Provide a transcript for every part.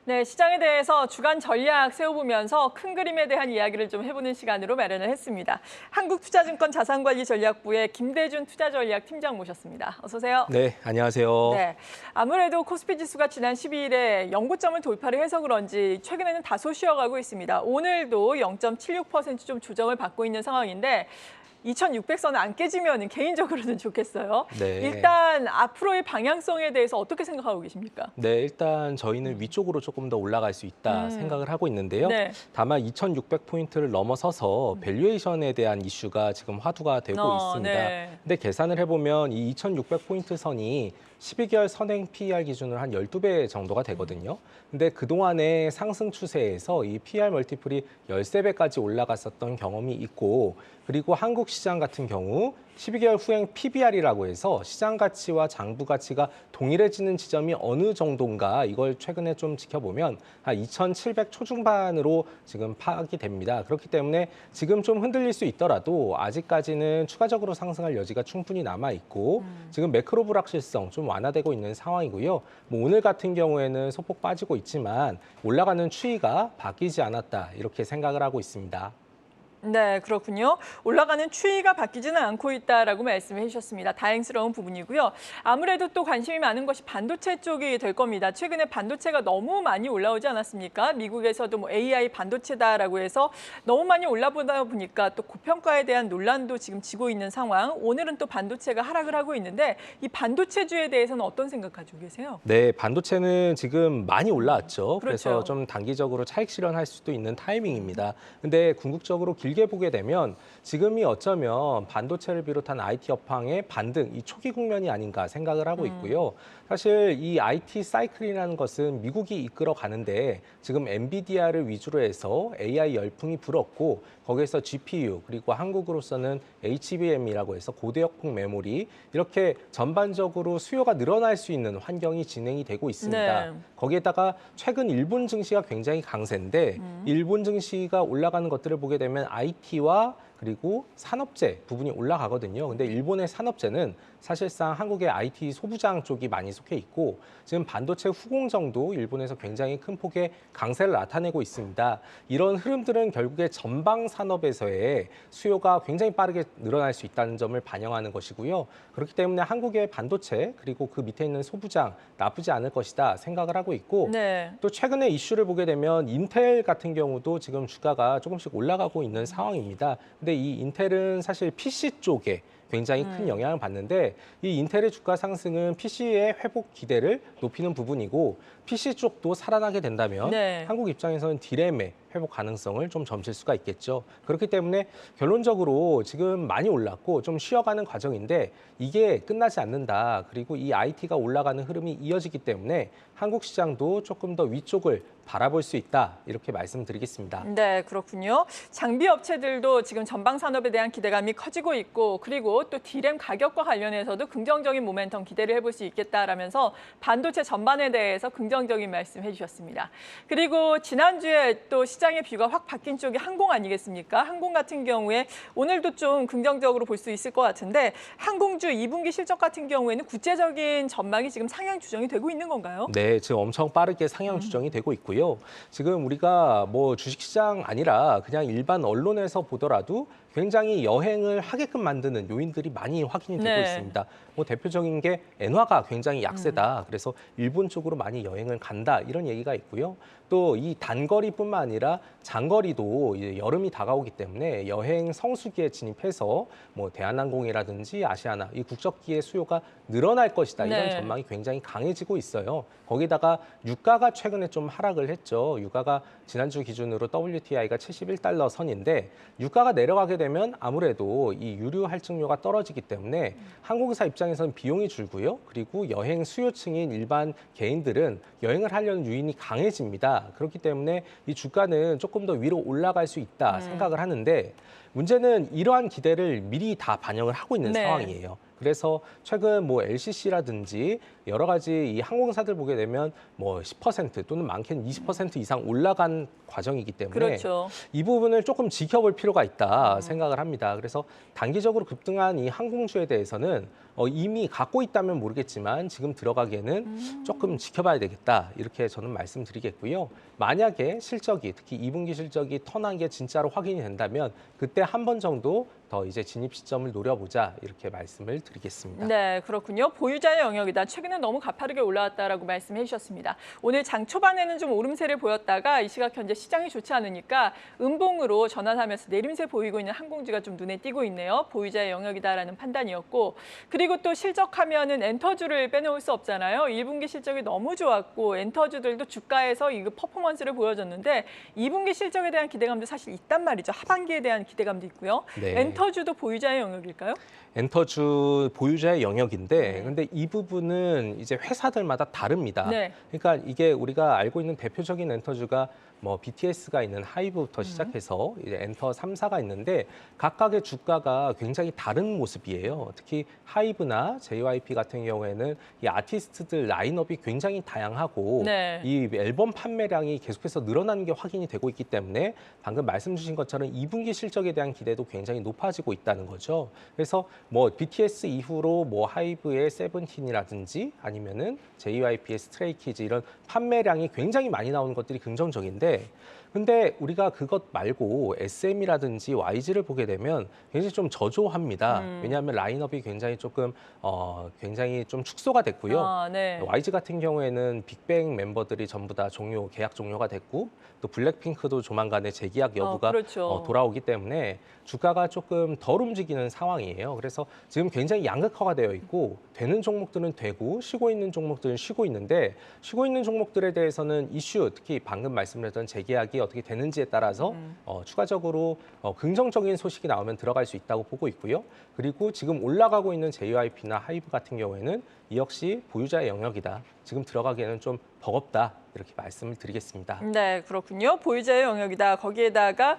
네, 시장에 대해서 주간 전략 세워보면서 큰 그림에 대한 이야기를 좀 해보는 시간으로 마련을 했습니다. 한국투자증권 자산관리전략부의 김대준 투자전략팀장 모셨습니다. 어서 오세요. 네, 안녕하세요. 네, 아무래도 코스피 지수가 지난 12일에 연고점을 돌파를 해서 그런지 최근에는 다소 쉬어가고 있습니다. 오늘도 0.76% 좀 조정을 받고 있는 상황인데 2600선은 안 깨지면 개인적으로는 좋겠어요. 네. 일단 앞으로의 방향성에 대해서 어떻게 생각하고 계십니까? 네, 일단 저희는 위쪽으로 조금 더 올라갈 수 있다 생각을 하고 있는데요. 네. 다만 2600포인트를 넘어서서 밸류에이션에 대한 이슈가 지금 화두가 되고 있습니다. 네. 근데 계산을 해보면 이 2600포인트 선이 12개월 선행 PER 기준으로 한 12배 정도가 되거든요. 근데 그동안의 상승 추세에서 이 PER 멀티플이 13배까지 올라갔었던 경험이 있고, 그리고 한국 시장 같은 경우 12개월 후행 PBR이라고 해서 시장 가치와 장부 가치가 동일해지는 지점이 어느 정도인가, 이걸 최근에 좀 지켜보면 한 2,700 초중반으로 지금 파악이 됩니다. 그렇기 때문에 지금 좀 흔들릴 수 있더라도 아직까지는 추가적으로 상승할 여지가 충분히 남아 있고, 지금 매크로 불확실성 좀 완화되고 있는 상황이고요. 뭐 오늘 같은 경우에는 소폭 빠지고 있지만 올라가는 추이가 바뀌지 않았다, 이렇게 생각을 하고 있습니다. 네, 그렇군요. 올라가는 추이가 바뀌지는 않고 있다라고 말씀해 주셨습니다. 다행스러운 부분이고요. 아무래도 또 관심이 많은 것이 반도체 쪽이 될 겁니다. 최근에 반도체가 너무 많이 올라오지 않았습니까? 미국에서도 뭐 AI 반도체다라고 해서 너무 많이 올라보다 보니까 또 고평가에 대한 논란도 지금 지고 있는 상황. 오늘은 또 반도체가 하락을 하고 있는데 이 반도체주에 대해서는 어떤 생각 가지고 계세요? 네, 반도체는 지금 많이 올라왔죠. 그래서 그렇죠. 좀 단기적으로 차익 실현할 수도 있는 타이밍입니다. 근데 궁극적으로 길게 보게 되면 지금이 어쩌면 반도체를 비롯한 IT 업황의 반등, 이 초기 국면이 아닌가 생각을 하고 있고요. 사실 이 IT 사이클이라는 것은 미국이 이끌어 가는데 지금 엔비디아를 위주로 해서 AI 열풍이 불었고, 거기에서 GPU, 그리고 한국으로서는 HBM이라고 해서 고대역폭 메모리, 이렇게 전반적으로 수요가 늘어날 수 있는 환경이 진행이 되고 있습니다. 네. 거기에다가 최근 일본 증시가 굉장히 강세인데 일본 증시가 올라가는 것들을 보게 되면 IT와 그리고 산업재 부분이 올라가거든요. 근데 일본의 산업재는 사실상 한국의 IT 소부장 쪽이 많이 속해 있고, 지금 반도체 후공정도 일본에서 굉장히 큰 폭의 강세를 나타내고 있습니다. 이런 흐름들은 결국에 전방 산업에서의 수요가 굉장히 빠르게 늘어날 수 있다는 점을 반영하는 것이고요. 그렇기 때문에 한국의 반도체, 그리고 그 밑에 있는 소부장 나쁘지 않을 것이다 생각을 하고 있고, 네. 또 최근에 이슈를 보게 되면 인텔 같은 경우도 지금 주가가 조금씩 올라가고 있는 상황입니다. 근데 이 인텔은 사실 PC 쪽에 굉장히 큰 영향을 받는데, 이 인텔의 주가 상승은 PC의 회복 기대를 높이는 부분이고, PC 쪽도 살아나게 된다면 네. 한국 입장에서는 디램의 회복 가능성을 좀 점칠 수가 있겠죠. 그렇기 때문에 결론적으로 지금 많이 올랐고 좀 쉬어가는 과정인데 이게 끝나지 않는다. 그리고 이 IT가 올라가는 흐름이 이어지기 때문에 한국 시장도 조금 더 위쪽을 바라볼 수 있다, 이렇게 말씀드리겠습니다. 네, 그렇군요. 장비 업체들도 지금 전방 산업에 대한 기대감이 커지고 있고, 그리고 또 D램 가격과 관련해서도 긍정적인 모멘텀 기대를 해볼 수 있겠다라면서 반도체 전반에 대해서 긍정적인 말씀 해주셨습니다. 그리고 지난주에 또 시장의 뷰가 확 바뀐 쪽이 항공 아니겠습니까? 항공 같은 경우에 오늘도 좀 긍정적으로 볼 수 있을 것 같은데, 항공주 2분기 실적 같은 경우에는 구체적인 전망이 지금 상향 조정이 되고 있는 건가요? 네, 지금 엄청 빠르게 상향 조정이 되고 있고요. 지금 우리가 뭐 주식시장 아니라 그냥 일반 언론에서 보더라도 굉장히 여행을 하게끔 만드는 요인들이 많이 확인이 되고 네. 있습니다. 뭐 대표적인 게 엔화가 굉장히 약세다. 그래서 일본 쪽으로 많이 여행을 간다, 이런 얘기가 있고요. 또 이 단거리뿐만 아니라 장거리도 이제 여름이 다가오기 때문에 여행 성수기에 진입해서 뭐 대한항공이라든지 아시아나 이 국적기의 수요가 늘어날 것이다, 이런 네. 전망이 굉장히 강해지고 있어요. 거기다가 유가가 최근에 좀 하락을 했죠. 유가가 지난주 기준으로 WTI가 71달러 선인데, 유가가 내려가게 되면 아무래도 이 유류 할증료가 떨어지기 때문에 항공사 입장에서는 비용이 줄고요. 그리고 여행 수요층인 일반 개인들은 여행을 하려는 유인이 강해집니다. 그렇기 때문에 이 주가는 조금 더 위로 올라갈 수 있다 생각을 하는데, 문제는 이러한 기대를 미리 다 반영을 하고 있는 네. 상황이에요. 그래서 최근 뭐 LCC라든지 여러 가지 이 항공사들 보게 되면 뭐 10% 또는 많게는 20% 이상 올라간 과정이기 때문에 그렇죠. 이 부분을 조금 지켜볼 필요가 있다 생각을 합니다. 그래서 단기적으로 급등한 이 항공주에 대해서는 이미 갖고 있다면 모르겠지만 지금 들어가기에는 조금 지켜봐야 되겠다. 이렇게 저는 말씀드리겠고요. 만약에 실적이 특히 2분기 실적이 턴한 게 진짜로 확인이 된다면 그때 한 번 정도 더 이제 진입 시점을 노려보자 이렇게 말씀을 드리겠습니다. 네, 그렇군요. 보유자의 영역이다. 최근에 너무 가파르게 올라왔다라고 말씀해 주셨습니다. 오늘 장 초반에는 좀 오름세를 보였다가 이 시각 현재 시장이 좋지 않으니까 음봉으로 전환하면서 내림세 보이고 있는 항공주가 좀 눈에 띄고 있네요. 보유자의 영역이다라는 판단이었고, 그리고 또 실적하면은 엔터주를 빼놓을 수 없잖아요. 1분기 실적이 너무 좋았고 엔터주들도 주가에서 이 퍼포먼스를 보여줬는데 2분기 실적에 대한 기대감도 사실 있단 말이죠. 하반기에 대한 기대감도 있고요. 네. 엔터주도 보유자의 영역일까요? 엔터주 보유자의 영역인데 네. 근데 이 부분은 이제 회사들마다 다릅니다. 네. 그러니까 이게 우리가 알고 있는 대표적인 엔터주가 뭐 BTS가 있는 하이브부터 시작해서 이제 엔터 3사가 있는데 각각의 주가가 굉장히 다른 모습이에요. 특히 하이브나 JYP 같은 경우에는 이 아티스트들 라인업이 굉장히 다양하고 네. 이 앨범 판매량이 계속해서 늘어나는 게 확인이 되고 있기 때문에 방금 말씀 주신 것처럼 2분기 실적에 대한 기대도 굉장히 높아지고 있다는 거죠. 그래서 뭐 BTS 이후로 뭐 하이브의 세븐틴이라든지 아니면은 JYP의 스트레이키즈 이런 판매량이 굉장히 많이 나오는 것들이 긍정적인데 근데 우리가 그것 말고 SM이라든지 YG를 보게 되면 굉장히 좀 저조합니다. 왜냐하면 라인업이 굉장히 조금 굉장히 좀 축소가 됐고요. 아, 네. YG 같은 경우에는 빅뱅 멤버들이 전부 다 계약 종료가 됐고 또 블랙핑크도 조만간에 재계약 여부가 그렇죠. 돌아오기 때문에 주가가 조금 덜 움직이는 상황이에요. 그래서 지금 굉장히 양극화가 되어 있고 되는 종목들은 되고 쉬고 있는 종목들은 쉬고 있는데 쉬고 있는 종목들에 대해서는 이슈 특히 방금 말씀드렸던 재계약이 어떻게 되는지에 따라서 추가적으로 긍정적인 소식이 나오면 들어갈 수 있다고 보고 있고요. 그리고 지금 올라가고 있는 JYP나 하이브 같은 경우에는 이 역시 보유자의 영역이다. 지금 들어가기에는 좀 버겁다. 이렇게 말씀을 드리겠습니다. 네, 그렇군요. 보유자의 영역이다. 거기에다가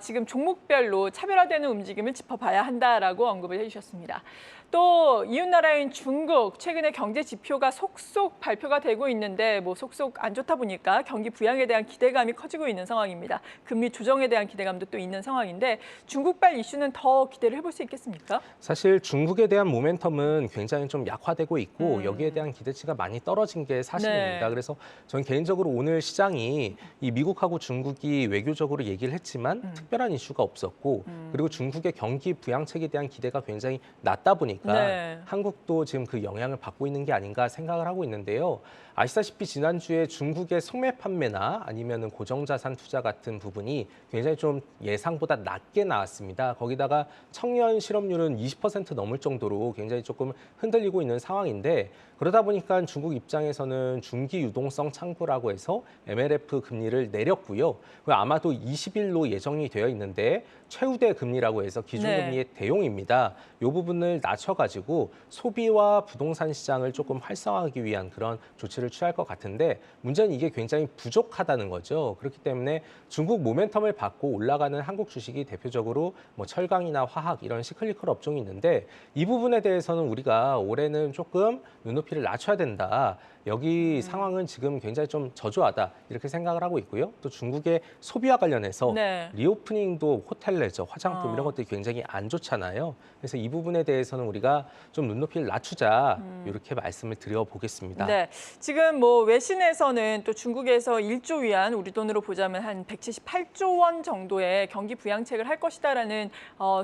지금 종목별로 차별화되는 움직임을 짚어봐야 한다라고 언급을 해주셨습니다. 또 이웃나라인 중국 최근에 경제 지표가 속속 발표가 되고 있는데 뭐 속속 안 좋다 보니까 경기 부양에 대한 기대감이 커지고 있는 상황입니다. 금리 조정에 대한 기대감도 또 있는 상황인데 중국발 이슈는 더 기대를 해볼 수 있겠습니까? 사실 중국에 대한 모멘텀은 굉장히 좀 약화되고 있고 여기에 대한 기대치가 많이 떨어진 게 사실입니다. 네. 그래서 저는 개인적으로 오늘 시장이 이 미국하고 중국이 외교적으로 얘기를 했지만 특별한 이슈가 없었고 그리고 중국의 경기 부양책에 대한 기대가 굉장히 낮다 보니까 네. 한국도 지금 그 영향을 받고 있는 게 아닌가 생각을 하고 있는데요. 아시다시피 지난주에 중국의 소매 판매나 아니면은 고정자산 투자 같은 부분이 굉장히 좀 예상보다 낮게 나왔습니다. 거기다가 청년 실업률은 20% 넘을 정도로 굉장히 조금 흔들리고 있는 상황인데 그러다 보니까 중국 입장에서는 중기 유동성 창구라고 해서 MLF 금리를 내렸고요. 아마도 20일로 예정이 되어 있는데 최우대 금리라고 해서 기준금리의 대용입니다. 이 부분을 낮춰가지고 소비와 부동산 시장을 조금 활성화하기 위한 그런 조치를 취할 것 같은데 문제는 이게 굉장히 부족하다는 거죠. 그렇기 때문에 중국 모멘텀을 받고 올라가는 한국 주식이 대표적으로 뭐 철강이나 화학 이런 시클리컬 업종이 있는데 이 부분에 대해서는 우리가 올해는 조금 눈높이를 낮춰야 된다. 여기 상황은 지금 굉장히 좀 저조하다 이렇게 생각을 하고 있고요. 또 중국의 소비와 관련해서 네. 리오프닝도 호텔 레저, 화장품 이런 것들이 굉장히 안 좋잖아요. 그래서 이 부분에 대해서는 우리가 좀 눈높이를 낮추자 이렇게 말씀을 드려보겠습니다. 네, 지금 뭐 외신에서는 또 중국에서 1조 위안 우리 돈으로 보자면 한 178조 원 정도의 경기 부양책을 할 것이다라는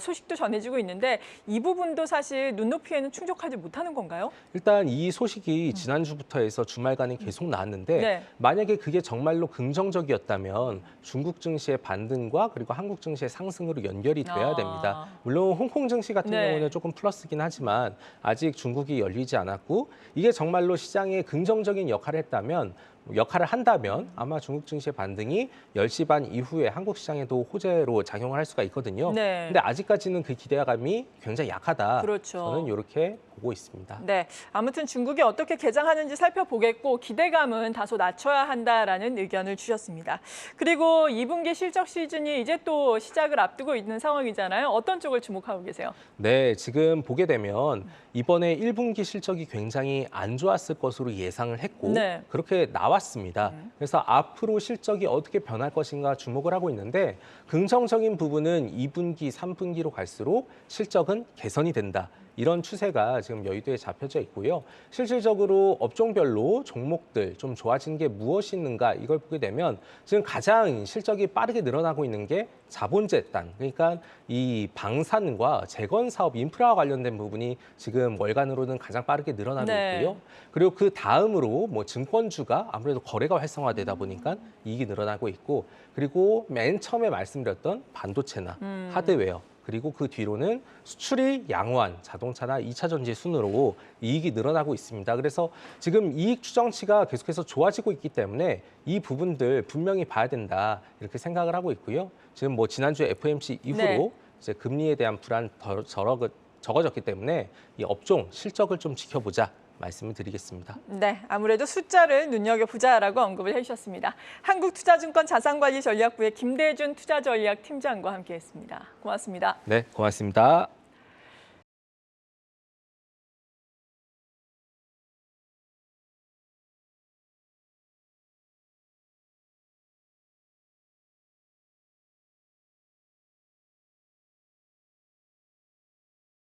소식도 전해지고 있는데 이 부분도 사실 눈높이에는 충족하지 못하는 건가요? 일단 이 소식이 지난주부터 해서 주말간에 계속 나왔는데 네. 만약에 그게 정말로 긍정적이었다면 중국 증시의 반등과 그리고 한국 증시의 상승으로 연결이 돼야 됩니다. 물론 홍콩 증시 같은 네. 경우는 조금 플러스긴 하지만 아직 중국이 열리지 않았고 이게 정말로 시장에 긍정적인 역할을 한다면 아마 중국 증시의 반등이 10시 반 이후에 한국 시장에도 호재로 작용을 할 수가 있거든요. 네. 근데 아직까지는 그 기대감이 굉장히 약하다. 그렇죠. 저는 이렇게 보고 있습니다. 네, 아무튼 중국이 어떻게 개장하는지 살펴보겠고 기대감은 다소 낮춰야 한다라는 의견을 주셨습니다. 그리고 2분기 실적 시즌이 이제 또 시작을 앞두고 있는 상황이잖아요. 어떤 쪽을 주목하고 계세요? 네, 지금 보게 되면 이번에 1분기 실적이 굉장히 안 좋았을 것으로 예상을 했고 네. 그렇게 나왔습니다. 그래서 앞으로 실적이 어떻게 변할 것인가 주목을 하고 있는데 긍정적인 부분은 2분기, 3분기로 갈수록 실적은 개선이 된다. 이런 추세가 지금 여의도에 잡혀져 있고요. 실질적으로 업종별로 종목들 좀 좋아지는 게 무엇이 있는가 이걸 보게 되면 지금 가장 실적이 빠르게 늘어나고 있는 게 자본재단, 그러니까 이 방산과 재건 사업 인프라와 관련된 부분이 지금 월간으로는 가장 빠르게 늘어나고 네. 있고요. 그리고 그 다음으로 뭐 증권주가 아무래도 거래가 활성화되다 보니까 이익이 늘어나고 있고, 그리고 맨 처음에 말씀드렸던 반도체나 하드웨어, 그리고 그 뒤로는 수출이 양호한 자동차나 2차 전지 순으로 이익이 늘어나고 있습니다. 그래서 지금 이익 추정치가 계속해서 좋아지고 있기 때문에 이 부분들 분명히 봐야 된다 이렇게 생각을 하고 있고요. 지금 뭐 지난주 FOMC 이후로 네. 이제 금리에 대한 불안 적어졌기 때문에 이 업종 실적을 좀 지켜보자 말씀을 드리겠습니다. 네, 아무래도 숫자를 눈여겨보자라고 언급을 해주셨습니다. 한국투자증권 자산관리전략부의 김대준 투자전략팀장과 함께했습니다. 고맙습니다. 네, 고맙습니다.